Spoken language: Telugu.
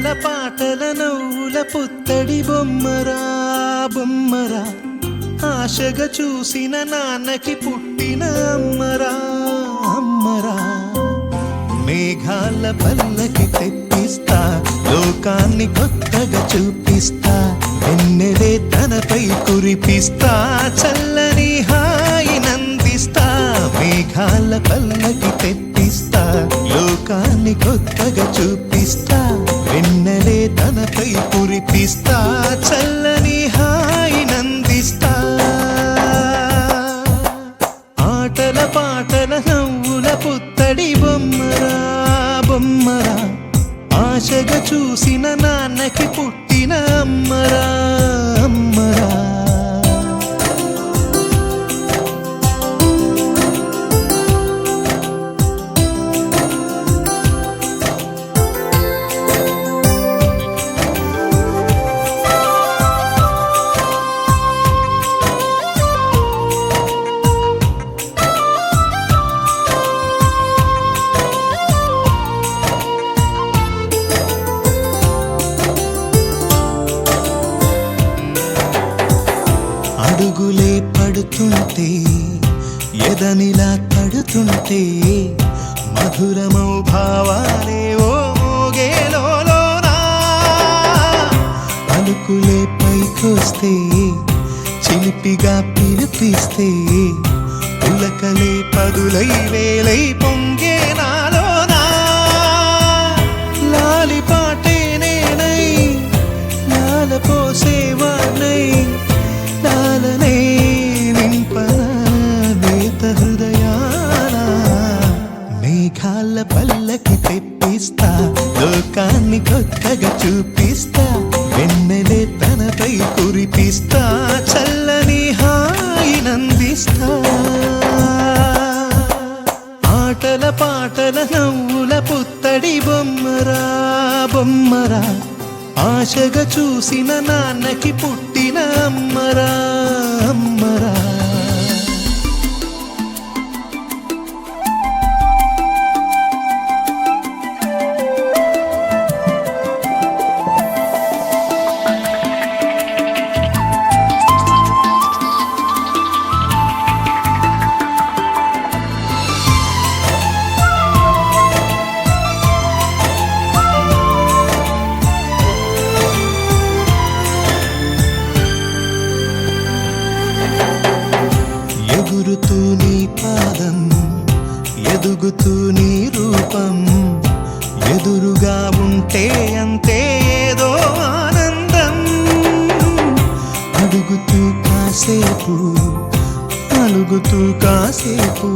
ఆటల పాటల నవ్వుల పుత్తడి బొమ్మరా బొమ్మరా, ఆశగా చూసిన నాన్నకి పుట్టిన అమ్మరా అమ్మరా. మేఘాల పల్లకి తెప్పిస్తా, లోకాన్ని కొత్తగా చూపిస్తా, వెన్నెలే తనపై కురిపిస్తా, చల్లని హాయి నందిస్తా. మేఘాల పల్లకి తెప్పిస్తా, లోకాన్ని కొత్తగా చూపిస్తా, వెన్నెలే తనపై కురిపిస్తా, చల్లని హాయి నందిస్తా. ఆటల పాటల నవ్వుల పుత్తడి బొమ్మరా బొమ్మరా, ఆశగా చూసిన నాన్నకి పుట్టిన అమ్మరా అమ్మరా. అడుగులే పడుతుంటే, ఎదనిలా తడుతుంటే, మధురమౌ భావాలే ఓ మోగేలోనా. పలుకులే పైకొస్తే, చిలిపిగా పిలిపిస్తే, పులకలే పదులై వేలై పొంగే నాలోనా. లాలిపాటే నేనై లాలపోసేవాణ్ణై, లాలనే నింపనా నేత హృదయాన. మేఘాల పల్లకి తెప్పిస్తా, లోకాన్ని కొత్తగా చూపిస్తా, వెన్నెలే తనపై కురిపిస్తా, చల్లని హాయి నందిస్తా. ఆటల పాటల నవ్వుల పుత్తడి బొమ్మరా బొమ్మరా, ఆశగా చూసిన నాన్నకి పుట్టిన అమ్మరా అమ్మరా. ఎగురుతూ నీ పాదం, ఎదుగుతూ నీ రూపం, ఎదురుగా ఉంటే అంతే ఏదో ఆనందం. అడుగుతూ కాసేపు, అలుగుతూ కాసేపు,